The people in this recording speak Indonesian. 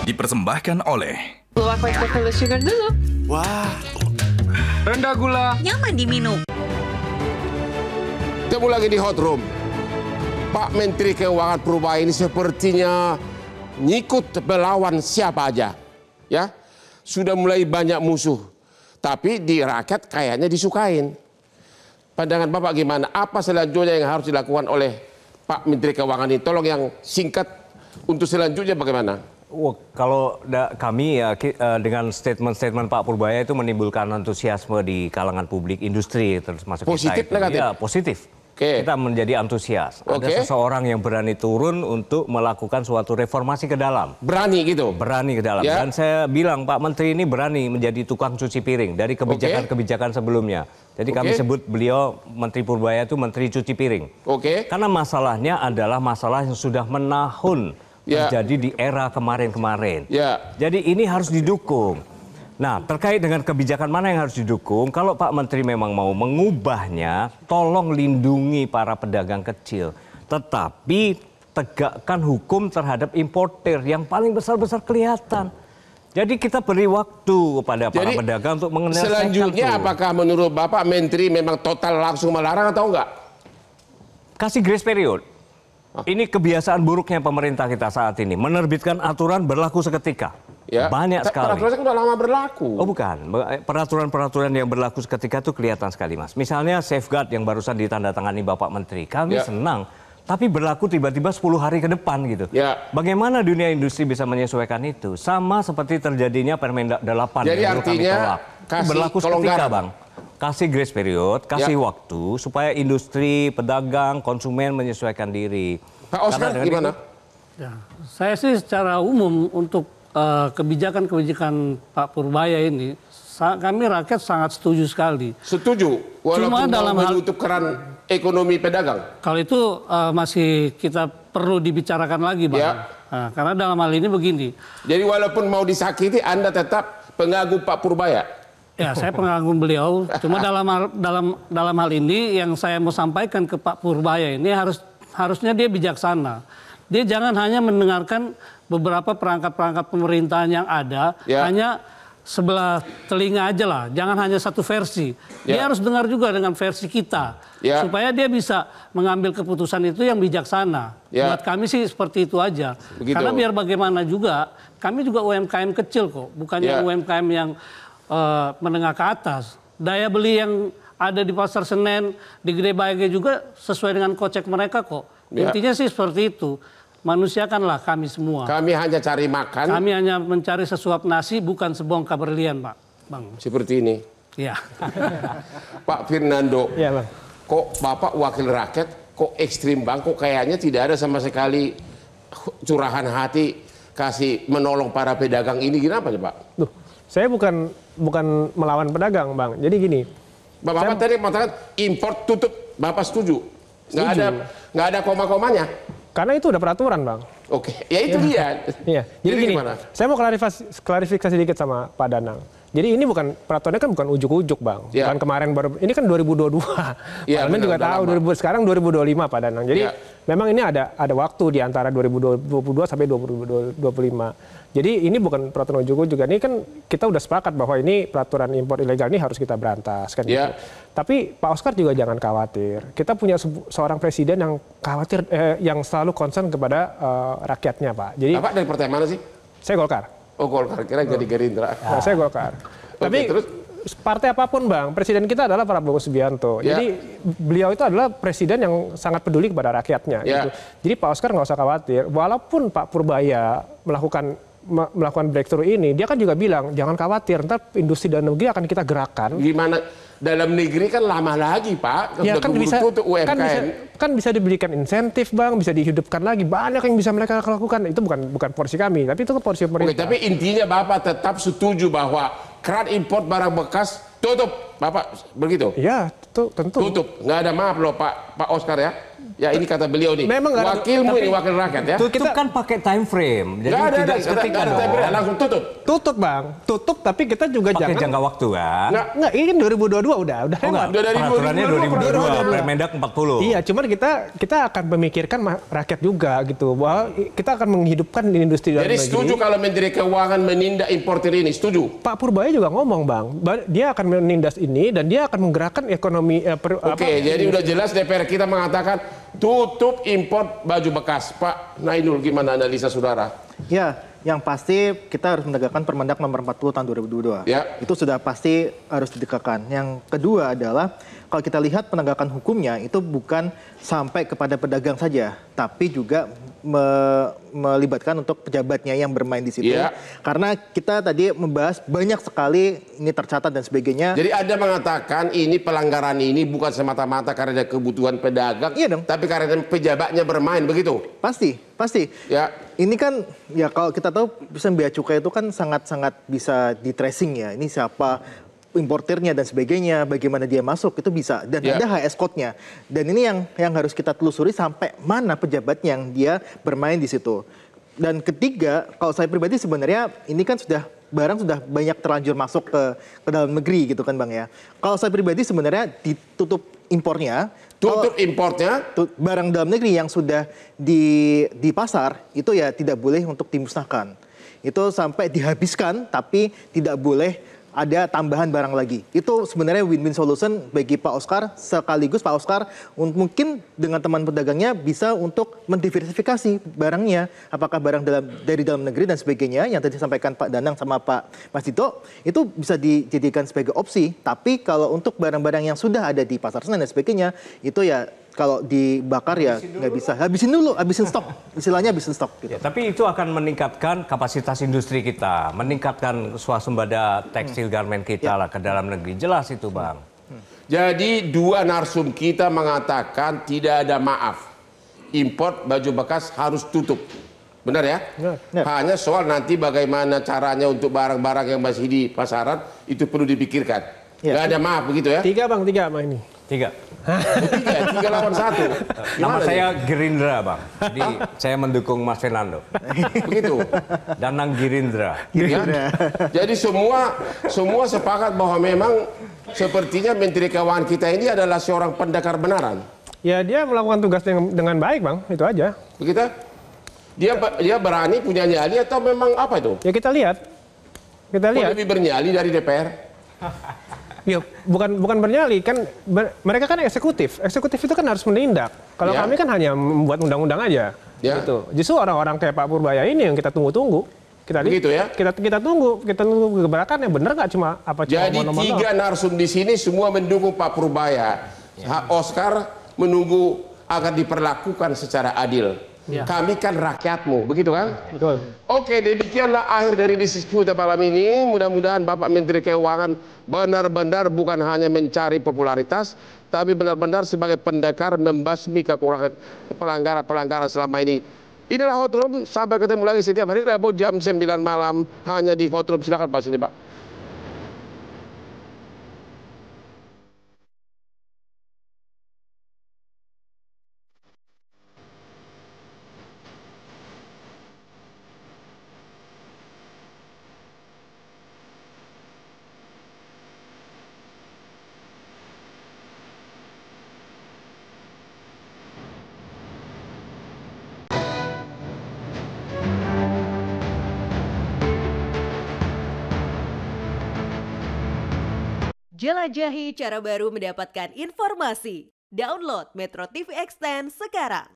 Dipersembahkan oleh Luwak vegetable sugar dulu. Wah, rendah gula, nyaman diminum. Ketemu lagi di Hot Room. Pak Menteri Keuangan Perubahan ini sepertinya nyikut melawan siapa aja. Ya, sudah mulai banyak musuh. Tapi di rakyat kayaknya disukain. Pandangan Bapak gimana? Apa selanjutnya yang harus dilakukan oleh Pak Menteri Keuangan ini? Tolong yang singkat untuk selanjutnya bagaimana? Kalau kami ya dengan statement-statement Pak Purbaya itu menimbulkan antusiasme di kalangan publik, industri termasuk positif, kita. Negatif? Ya, positif. Okay. Kita menjadi antusias. Ada seseorang yang berani turun untuk melakukan suatu reformasi ke dalam. Berani gitu? Berani ke dalam. Ya. Dan saya bilang Pak Menteri ini berani menjadi tukang cuci piring dari kebijakan-kebijakan sebelumnya. Jadi kami sebut beliau Menteri Purbaya itu Menteri Cuci Piring. Karena masalahnya adalah masalah yang sudah menahun terjadi di era kemarin-kemarin. Jadi ini harus didukung. Nah, terkait dengan kebijakan mana yang harus didukung, kalau Pak Menteri memang mau mengubahnya, tolong lindungi para pedagang kecil. Tetapi tegakkan hukum terhadap importer yang paling besar-besar kelihatan. Jadi kita beri waktu kepada para pedagang untuk menyelesaikan. Selanjutnya apakah menurut Bapak Menteri memang total langsung melarang atau enggak? Kasih grace period. Ini kebiasaan buruknya pemerintah kita saat ini, menerbitkan aturan berlaku seketika. Banyak sekali. Peraturan sudah lama berlaku. Oh bukan, peraturan-peraturan yang berlaku seketika itu kelihatan sekali Mas. Misalnya safeguard yang barusan ditandatangani Bapak Menteri, kami senang. Tapi berlaku tiba-tiba 10 hari ke depan gitu. Bagaimana dunia industri bisa menyesuaikan itu? Sama seperti terjadinya Permendak 8. Jadi artinya berlaku seketika Bang. Kasih grace period, kasih waktu supaya industri, pedagang, konsumen menyesuaikan diri. Pak Oscar gimana? Saya sih secara umum untuk kebijakan-kebijakan Pak Purbaya ini, kami rakyat sangat setuju sekali. Setuju? Walaupun dalam menutup keran ekonomi pedagang? Kalau itu masih kita perlu dibicarakan lagi Bang. Nah, karena dalam hal ini begini. Jadi walaupun mau disakiti, Anda tetap pengagum Pak Purbaya? Ya, saya pengagum beliau. Cuma dalam hal ini yang saya mau sampaikan ke Pak Purbaya ini harusnya dia bijaksana. Dia jangan hanya mendengarkan beberapa perangkat-perangkat pemerintahan yang ada, hanya sebelah telinga aja lah. Jangan hanya satu versi. Dia harus dengar juga dengan versi kita, supaya dia bisa mengambil keputusan itu yang bijaksana. Buat kami sih seperti itu aja. Karena biar bagaimana juga, kami juga UMKM kecil kok, bukannya UMKM yang menengah ke atas. Daya beli yang ada di Pasar Senen, di Gede Bage juga sesuai dengan kocek mereka kok. Intinya sih seperti itu. Manusiakanlah kami semua. Kami hanya cari makan. Kami hanya mencari sesuap nasi, bukan sebongkah berlian, Pak. Bang. Seperti ini. Ya. Pak Fernando. Ya, Bang. Kok Bapak wakil rakyat, kok ekstrim Bang? Kok kayaknya tidak ada sama sekali curahan hati kasih menolong para pedagang ini. Kenapa sih Pak? Duh, saya bukan melawan pedagang, Bang. Jadi gini. Bapak tadi mengatakan import tutup, Bapak setuju? Nggak ada koma-komanya? Karena itu udah peraturan, Bang. Oke, ya itu dia. Iya. Jadi gini, gimana? Saya mau klarifikasi dikit sama Pak Danang. Jadi ini peraturannya kan bukan ujuk-ujuk, Bang. Bukan kemarin baru, ini kan 2022. Parlemen juga tahu, sekarang 2025, Pak Danang. Jadi memang ini ada waktu di antara 2022 sampai 2025. Jadi ini bukan peraturan ujuk-ujuk, ini kan kita udah sepakat bahwa ini peraturan impor ilegal ini harus kita berantas kan gitu. Tapi Pak Oscar juga jangan khawatir. Kita punya seorang presiden yang khawatir, yang selalu concern kepada rakyatnya, Pak. Jadi Bapak dari partai mana sih? Saya Golkar. Oh Golkar, kira jadi Gerindra. Nah, saya Golkar. Tapi terus partai apapun Bang, presiden kita adalah Prabowo Subianto. Jadi beliau itu adalah presiden yang sangat peduli kepada rakyatnya. Gitu. Jadi Pak Oscar nggak usah khawatir. Walaupun Pak Purbaya melakukan breakthrough ini, dia kan juga bilang jangan khawatir, ntar industri dalam negeri akan kita gerakkan. Gimana? Dalam negeri kan lama lagi Pak, ya, kan bisa, tutup UMKM. Kan bisa diberikan insentif Bang, bisa dihidupkan lagi, banyak yang bisa mereka lakukan. Itu bukan porsi kami, tapi itu porsi pemerintah. Oke, tapi intinya Bapak tetap setuju bahwa keran import barang bekas tutup, Bapak begitu? Iya, tentu. Tutup, nggak ada maaf loh Pak Oscar ya. Ya ini kata beliau nih. Memang wakilmu ini wakil rakyat ya. Tutup kan pakai time frame. Jadi tidak seketika dong. Langsung tutup. Tutup Bang, tutup tapi kita juga pakai jangan. jangka waktu kan? Nggak, ini kan 2022 udah lewat. Udah dari Peraturannya 2022, Permendak 40. Iya, cuman kita akan memikirkan rakyat juga gitu. Bahwa kita akan menghidupkan industri dalam negeri. Jadi setuju kalau Menteri Keuangan menindak importer ini, setuju? Pak Purbaya juga ngomong Bang, dia akan menindas ini dan dia akan menggerakkan ekonomi. Jadi udah jelas DPR kita mengatakan tutup impor baju bekas. Pak Nainul, gimana analisa saudara? Ya, yang pasti kita harus menegakkan Permendak nomor 40 tahun 2022. Ya. Itu sudah pasti harus ditegakkan. Yang kedua adalah kalau kita lihat penegakan hukumnya itu bukan sampai kepada pedagang saja, tapi juga melibatkan untuk pejabatnya yang bermain di situ. Ya. Karena kita tadi membahas banyak sekali ini tercatat dan sebagainya. Jadi Anda mengatakan ini pelanggaran ini bukan semata-mata karena kebutuhan pedagang, iya dong, tapi karena pejabatnya bermain, begitu? Pasti. Ya. Ini kan ya kalau kita tahu bea cukai itu kan sangat-sangat bisa di tracing ya. Ini siapa importernya dan sebagainya, bagaimana dia masuk itu bisa, dan ada HS code-nya. Dan ini yang harus kita telusuri sampai mana pejabat yang dia bermain di situ. Dan ketiga, kalau saya pribadi sebenarnya ini kan barang sudah banyak terlanjur masuk ke dalam negeri gitu kan Bang ya. Kalau saya pribadi sebenarnya ditutup impornya. Tutup importnya? Barang dalam negeri yang sudah di pasar itu ya tidak boleh untuk dimusnahkan. Itu sampai dihabiskan tapi tidak boleh ada tambahan barang lagi. Itu sebenarnya win-win solution bagi Pak Oscar, sekaligus Pak Oscar mungkin dengan teman pedagangnya bisa untuk mendiversifikasi barangnya. Apakah barang dari dalam negeri dan sebagainya, yang tadi disampaikan Pak Danang sama Pak Mas Dito, itu bisa dijadikan sebagai opsi. Tapi kalau untuk barang-barang yang sudah ada di pasar Senen dan sebagainya, itu ya kalau dibakar ya nggak bisa. Habisin stok. Istilahnya habisin stok. Gitu. Ya, tapi itu akan meningkatkan kapasitas industri kita, meningkatkan swasembada tekstil garmen kita lah ke dalam negeri. Jelas itu Bang. Jadi dua narsum kita mengatakan tidak ada maaf. Import baju bekas harus tutup. Benar ya? Hanya soal nanti bagaimana caranya untuk barang-barang yang masih di pasaran itu perlu dipikirkan. Nggak ada maaf begitu ya? 3 Bang, 3 main ini. 3. 3 lawan 1. Nama saya Gerindra Bang. Jadi saya mendukung Mas Fernando. Begitu. Danang Gerindra. Jadi semua sepakat bahwa memang sepertinya Menteri Keuangan kita ini adalah seorang pendekar benaran. Ya dia melakukan tugas dengan baik Bang, itu aja. Begitu? Dia berani punya nyali atau memang apa itu? Ya kita lihat. Lebih bernyali dari DPR. Ya, bukan bernyali kan mereka kan eksekutif. Eksekutif itu kan harus menindak. Kalau kami kan hanya membuat undang-undang aja. Gitu. Justru orang-orang kayak Pak Purbaya ini yang kita tunggu-tunggu. Kita tunggu gebrakannya benar nggak cuma apa cuma jadi 3 narsum di sini semua mendukung Pak Purbaya. Oscar menunggu agar diperlakukan secara adil. Kami kan rakyatmu, begitu kan? Betul. Oke, demikianlah akhir dari diskusi kita malam ini. Mudah-mudahan Bapak Menteri Keuangan benar-benar bukan hanya mencari popularitas, tapi benar-benar sebagai pendekar membasmi kekurangan pelanggaran selama ini. Inilah Hot Room, sampai ketemu lagi setiap hari Rabu jam 9 malam hanya di Hot Room. Silakan Pak sini Pak. Jelajahi cara baru mendapatkan informasi. Download Metro TV Extend sekarang.